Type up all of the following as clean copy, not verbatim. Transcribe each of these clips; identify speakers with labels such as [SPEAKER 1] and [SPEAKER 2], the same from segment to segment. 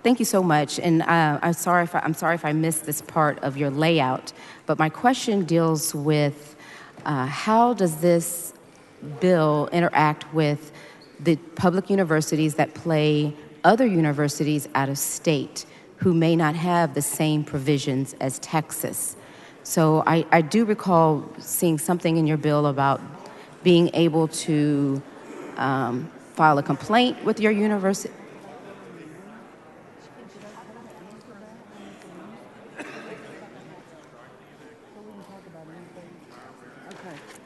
[SPEAKER 1] Thank you so much. And I'm sorry if I missed this part of your layout, but my question deals with how does this bill interact with the public universities that play other universities out of state who may not have the same provisions as Texas? So I do recall seeing something in your bill about being able to file a complaint with your university.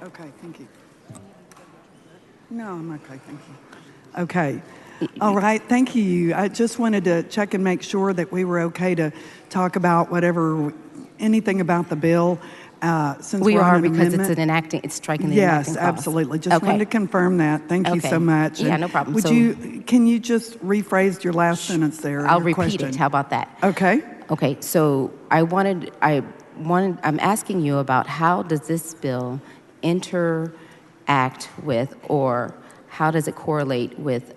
[SPEAKER 2] Okay, thank you. No, I'm okay, thank you. Okay. All right, thank you. I just wanted to check and make sure that we were okay to talk about anything about the bill, since
[SPEAKER 1] We
[SPEAKER 2] we're
[SPEAKER 1] are,
[SPEAKER 2] on an
[SPEAKER 1] because
[SPEAKER 2] amendment.
[SPEAKER 1] it's striking the enacting
[SPEAKER 2] Yes,
[SPEAKER 1] clause.
[SPEAKER 2] absolutely. Just
[SPEAKER 1] Okay.
[SPEAKER 2] wanted to confirm that. Thank you
[SPEAKER 1] Okay.
[SPEAKER 2] so much.
[SPEAKER 1] Yeah,
[SPEAKER 2] And
[SPEAKER 1] no problem.
[SPEAKER 2] can you just rephrase your last sentence there?
[SPEAKER 1] I'll
[SPEAKER 2] your
[SPEAKER 1] repeat
[SPEAKER 2] question?
[SPEAKER 1] it. How about that?
[SPEAKER 2] Okay.
[SPEAKER 1] Okay, so I'm asking you about how does this bill interact with, or how does it correlate with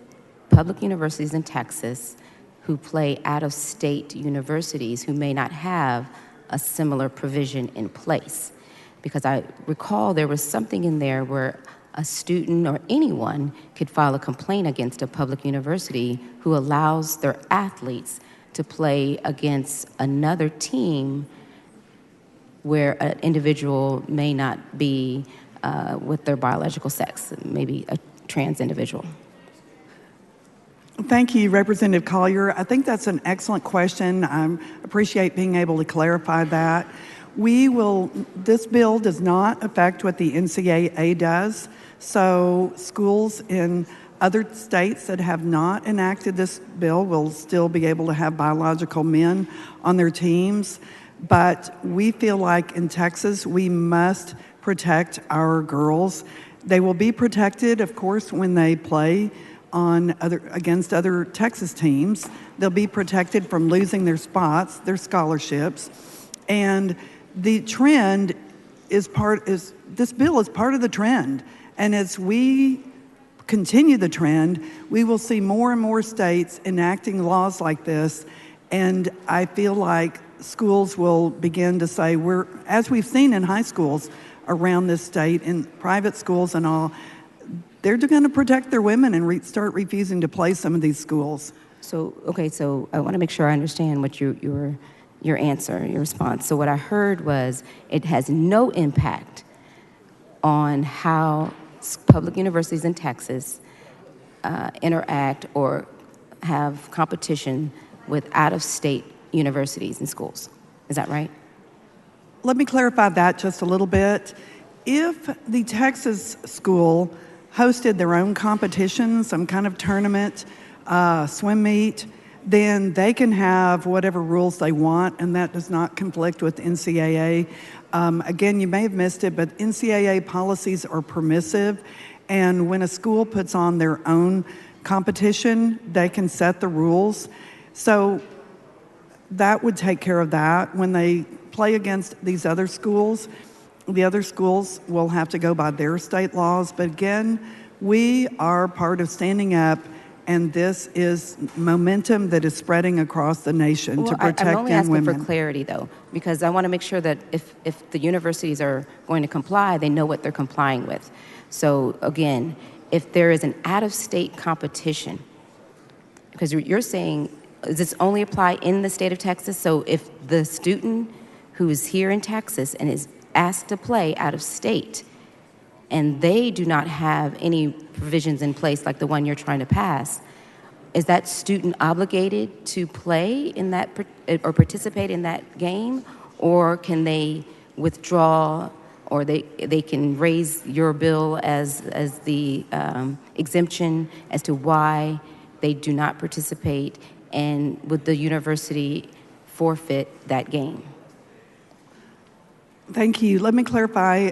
[SPEAKER 1] public universities in Texas who play out-of-state universities who may not have a similar provision in place? Because I recall there was something in there where a student or anyone could file a complaint against a public university who allows their athletes to play against another team where an individual may not be with their biological sex, maybe a trans individual.
[SPEAKER 2] Thank you, Representative Collier. I think that's an excellent question. I appreciate being able to clarify that. This bill does not affect what the NCAA does, so schools in other states that have not enacted this bill will still be able to have biological men on their teams. But we feel like in Texas, we must protect our girls. They will be protected, of course, when they play against other Texas teams. They'll be protected from losing their spots, their scholarships. And the trend this bill is part of the trend. And as we continue the trend, we will see more and more states enacting laws like this. And I feel like schools will begin to say, as we've seen in high schools around this state, in private schools and all, they're going to protect their women and start refusing to play some of these schools.
[SPEAKER 1] So I want to make sure I understand what your answer, your response. So what I heard was it has no impact on how public universities in Texas interact or have competition with out-of-state universities and schools. Is that right?
[SPEAKER 2] Let me clarify that just a little bit. If the Texas school hosted their own competition, some kind of tournament, swim meet, then they can have whatever rules they want, and that does not conflict with NCAA. Again, you may have missed it, but NCAA policies are permissive, and when a school puts on their own competition, they can set the rules. So that would take care of that. When they play against these other schools, the other schools will have to go by their state laws. But again, we are part of standing up, and this is momentum that is spreading across the nation to protect
[SPEAKER 1] I'm only
[SPEAKER 2] young
[SPEAKER 1] asking
[SPEAKER 2] women.
[SPEAKER 1] for clarity, though, because I want to make sure that if the universities are going to comply, they know what they're complying with. So again, if there is an out-of-state competition, because you're saying, does this only apply in the state of Texas? So if the student who is here in Texas and is asked to play out of state, and they do not have any provisions in place like the one you're trying to pass, is that student obligated to play in that or participate in that game, or can they withdraw, or they can raise your bill as the exemption as to why they do not participate, and would the university forfeit that game?
[SPEAKER 2] Thank you. Let me clarify.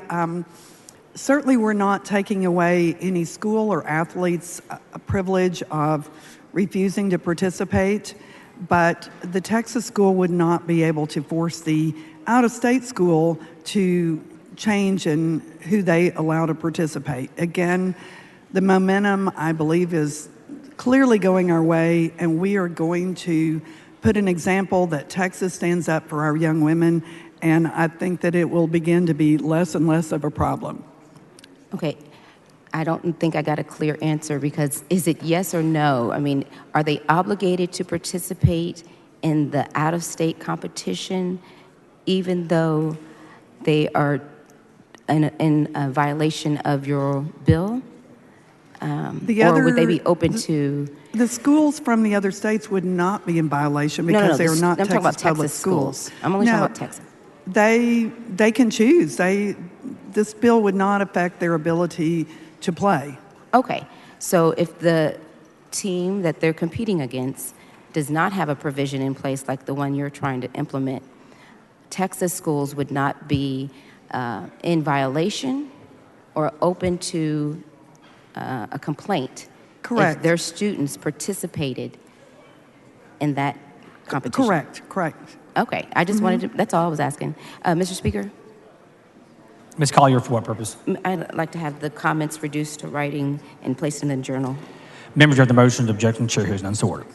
[SPEAKER 2] Certainly, we're not taking away any school or athlete's privilege of refusing to participate, but the Texas school would not be able to force the out-of-state school to change in who they allow to participate. Again, the momentum, I believe, is clearly going our way, and we are going to put an example that Texas stands up for our young women, and I think that it will begin to be less and less of a problem.
[SPEAKER 1] Okay. I don't think I got a clear answer, because is it yes or no? I mean, are they obligated to participate in the out-of-state competition even though they are in a violation of your bill? Or would they be open to...
[SPEAKER 2] The schools from the other states would not be in violation because they are not
[SPEAKER 1] I'm talking about
[SPEAKER 2] Texas public
[SPEAKER 1] Texas
[SPEAKER 2] schools.
[SPEAKER 1] I'm only talking about Texas.
[SPEAKER 2] They can choose. This bill would not affect their ability to play.
[SPEAKER 1] Okay, so if the team that they're competing against does not have a provision in place like the one you're trying to implement, Texas schools would not be in violation or open to a complaint.
[SPEAKER 2] Correct.
[SPEAKER 1] If their students participated in that competition.
[SPEAKER 2] Correct.
[SPEAKER 1] Okay, I just wanted to, that's all I was asking. Mr. Speaker?
[SPEAKER 3] Ms. Collier, for what purpose?
[SPEAKER 1] I'd like to have the comments reduced to writing and placed in the journal.
[SPEAKER 3] Members of the motion, objection, chair hears none, so ordered.